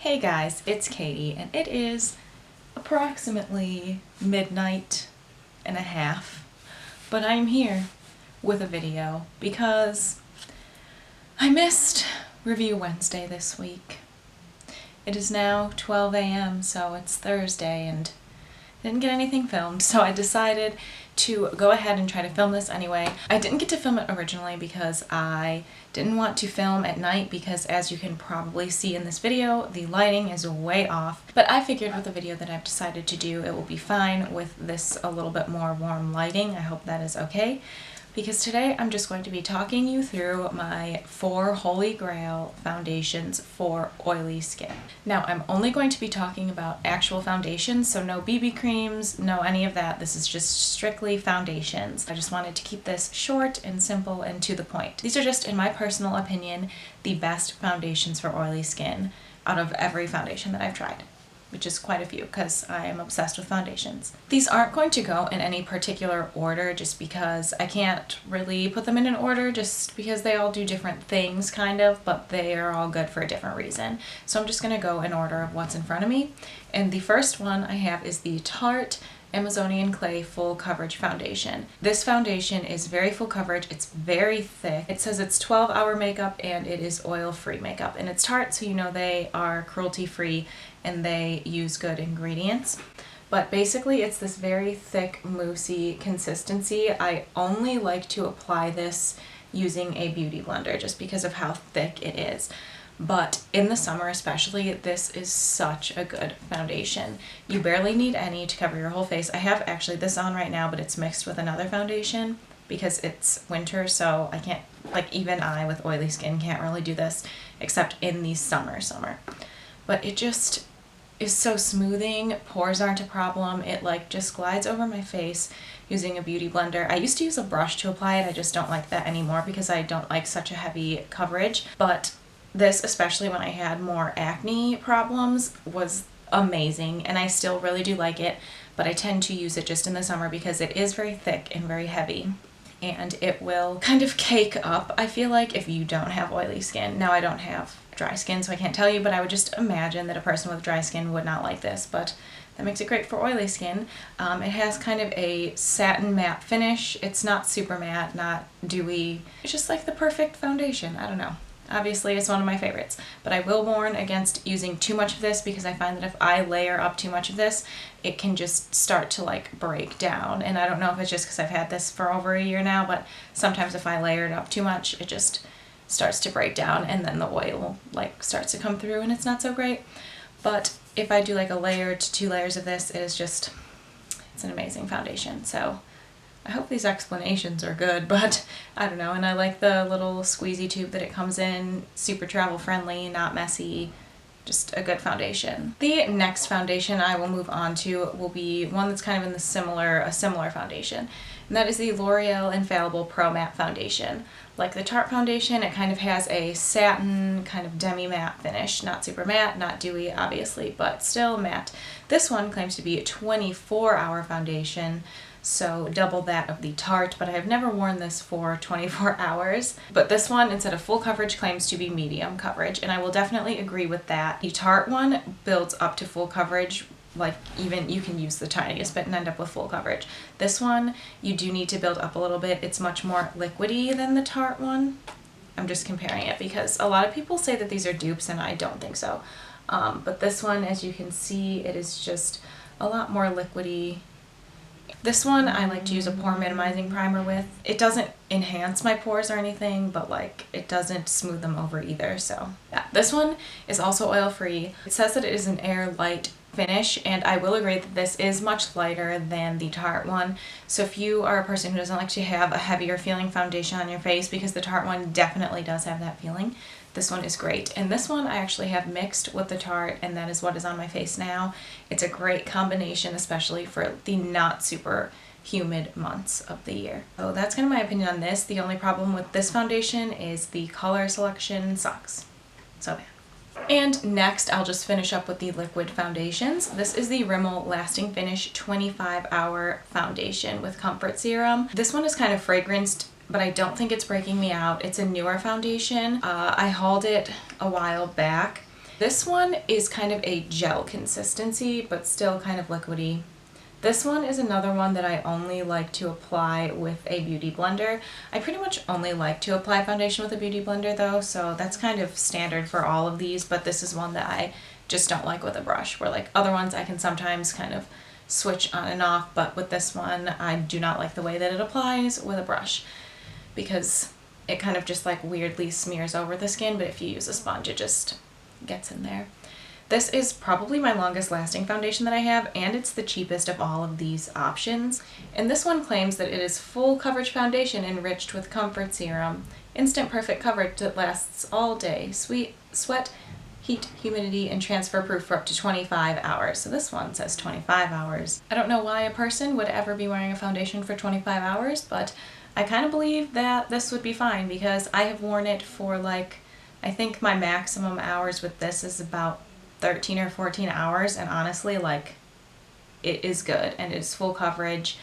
Hey guys, it's Katie, and it is approximately midnight and a half, but I'm here with a video because I missed Review Wednesday this week. It is now 12 a.m., so it's Thursday, and didn't get anything filmed, so I decided to go ahead and try to film this anyway. I didn't get to film it originally because I didn't want to film at night because, as you can probably see in this video, the lighting is way off. But I figured with the video that I've decided to do, it will be fine with this a little bit more warm lighting. I hope that is okay. Because today I'm just going to be talking you through my 4 Holy Grail foundations for oily skin. Now, I'm only going to be talking about actual foundations, so no BB creams, no any of that. This is just strictly foundations. I just wanted to keep this short and simple and to the point. These are just, in my personal opinion, the best foundations for oily skin out of every foundation that I've tried, which is quite a few because I am obsessed with foundations. These aren't going to go in any particular order just because I can't really put them in an order just because they all do different things kind of, but they are all good for a different reason. So I'm just going to go in order of what's in front of me. And the first one I have is the Tarte Amazonian Clay Full Coverage Foundation. This foundation is very full coverage, it's very thick. It says it's 12-hour makeup and it is oil-free makeup. And it's Tarte, so you know they are cruelty-free and they use good ingredients. But basically it's this very thick, moussey consistency. I only like to apply this using a beauty blender just because of how thick it is. But in the summer especially, this is such a good foundation. You barely need any to cover your whole face. I have actually this on right now, but it's mixed with another foundation because it's winter, so I can't, like even I with oily skin can't really do this except in the summer. But it just is so smoothing, pores aren't a problem, it like just glides over my face using a beauty blender. I used to use a brush to apply it, I just don't like that anymore because I don't like such a heavy coverage, but this, especially when I had more acne problems, was amazing, and I still really do like it, but I tend to use it just in the summer because it is very thick and very heavy, and it will kind of cake up, I feel like, if you don't have oily skin. Now, I don't have dry skin, so I can't tell you, but I would just imagine that a person with dry skin would not like this, but that makes it great for oily skin. It has kind of a satin matte finish. It's not super matte, not dewy. It's just like the perfect foundation. I don't know. Obviously, it's one of my favorites, but I will warn against using too much of this because I find that if I layer up too much of this, it can just start to like break down. And I don't know if it's just because I've had this for over a year now, but sometimes if I layer it up too much, it just starts to break down and then the oil like starts to come through and it's not so great. But if I do like a layer to 2 layers of this, it's an amazing foundation. So I hope these explanations are good, but I don't know. And I like the little squeezy tube that it comes in, super travel friendly, not messy, just a good foundation. The next foundation I will move on to will be one that's kind of in a similar foundation, and that is the L'Oreal Infallible Pro Matte Foundation. Like the Tarte foundation, it kind of has a satin kind of demi-matte finish, not super matte, not dewy obviously, but still matte. This one claims to be a 24-hour foundation, so double that of the Tarte, but I have never worn this for 24 hours. But this one, instead of full coverage, claims to be medium coverage, and I will definitely agree with that. The Tarte one builds up to full coverage, like even you can use the tiniest bit and end up with full coverage. This one, you do need to build up a little bit. It's much more liquidy than the Tarte one. I'm just comparing it because a lot of people say that these are dupes, and I don't think so. But this one, as you can see, it is just a lot more liquidy. This one I like to use a pore minimizing primer with. It doesn't enhance my pores or anything, but like it doesn't smooth them over either. So yeah, this one is also oil free. It says that it is an air light finish, and I will agree that this is much lighter than the Tarte one. So if you are a person who doesn't like to have a heavier feeling foundation on your face, because the Tarte one definitely does have that feeling, this one is great. And this one I actually have mixed with the Tarte, and that is what is on my face now. It's a great combination, especially for the not super humid months of the year. So that's kind of my opinion on this. The only problem with this foundation is the color selection sucks. So bad. And next, I'll just finish up with the liquid foundations. This is the Rimmel Lasting Finish 25-Hour Foundation with Comfort Serum. This one is kind of fragranced, but I don't think it's breaking me out. It's a newer foundation. I hauled it a while back. This one is kind of a gel consistency, but still kind of liquidy. This one is another one that I only like to apply with a beauty blender. I pretty much only like to apply foundation with a beauty blender though, so that's kind of standard for all of these, but this is one that I just don't like with a brush, where like other ones I can sometimes kind of switch on and off, but with this one I do not like the way that it applies with a brush because it kind of just like weirdly smears over the skin, but if you use a sponge it just gets in there. This is probably my longest lasting foundation that I have, and it's the cheapest of all of these options. And this one claims that it is full coverage foundation enriched with comfort serum, instant perfect coverage that lasts all day, sweat, heat, humidity, and transfer proof for up to 25 hours. So this one says 25 hours. I don't know why a person would ever be wearing a foundation for 25 hours, but I kind of believe that this would be fine because I have worn it for like, I think my maximum hours with this is about 13 or 14 hours, and honestly, like, it is good and it's full coverage,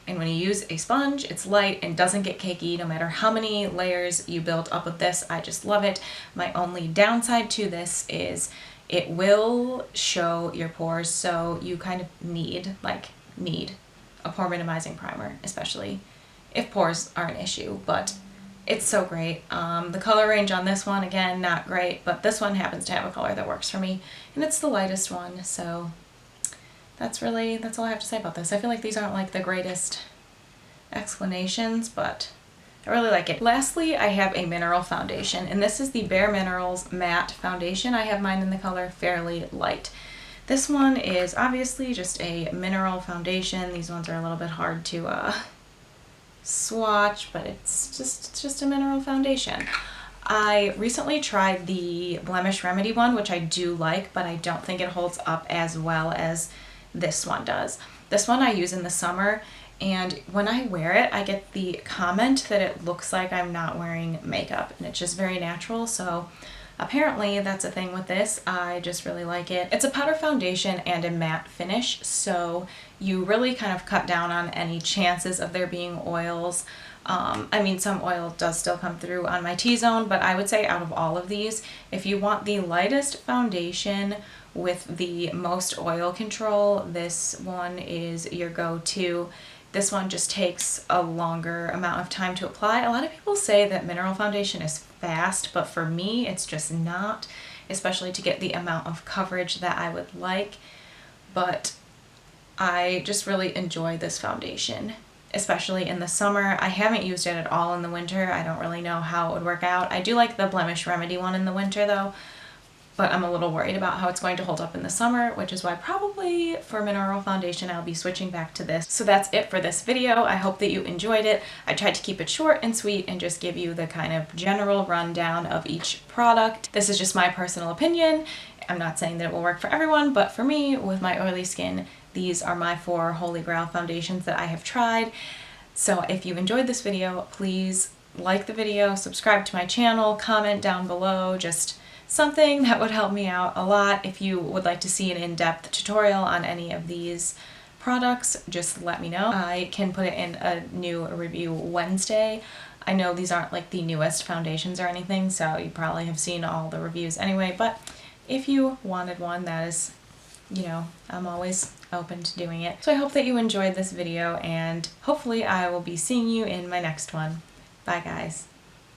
and when you use a sponge it's light and doesn't get cakey no matter how many layers you build up with this. I just love it. My only downside to this is it will show your pores, so you kind of need a pore minimizing primer, especially if pores are an issue, but it's so great. The color range on this one, again, not great, but this one happens to have a color that works for me, and it's the lightest one, so that's all I have to say about this. I feel like these aren't like the greatest explanations, but I really like it. Lastly, I have a mineral foundation, and this is the Bare Minerals Matte Foundation. I have mine in the color Fairly Light. This one is obviously just a mineral foundation. These ones are a little bit hard to swatch, but it's just a mineral foundation. I recently tried the Blemish Remedy one, which I do like, but I don't think it holds up as well as this one does. This one I use in the summer, and when I wear it I get the comment that it looks like I'm not wearing makeup, and it's just very natural, so apparently that's a thing with this. I just really like it. It's a powder foundation and a matte finish, so you really kind of cut down on any chances of there being oils. I mean, some oil does still come through on my T-zone, but I would say out of all of these, if you want the lightest foundation with the most oil control, this one is your go-to. This one just takes a longer amount of time to apply. A lot of people say that mineral foundation is fast, but for me it's just not, especially to get the amount of coverage that I would like. But I just really enjoy this foundation, especially in the summer. I haven't used it at all in the winter. I don't really know how it would work out. I do like the Blemish Remedy one in the winter though, but I'm a little worried about how it's going to hold up in the summer, which is why probably for mineral foundation I'll be switching back to this. So that's it for this video. I hope that you enjoyed it. I tried to keep it short and sweet and just give you the kind of general rundown of each product. This is just my personal opinion. I'm not saying that it will work for everyone, but for me, with my oily skin, these are my 4 holy grail foundations that I have tried. So if you enjoyed this video, please like the video, subscribe to my channel, comment down below, just something that would help me out a lot. If you would like to see an in-depth tutorial on any of these products, just let me know. I can put it in a new review Wednesday. I know these aren't like the newest foundations or anything, so you probably have seen all the reviews anyway, but if you wanted one, that is, you know, I'm always open to doing it. So I hope that you enjoyed this video, and hopefully I will be seeing you in my next one. Bye guys.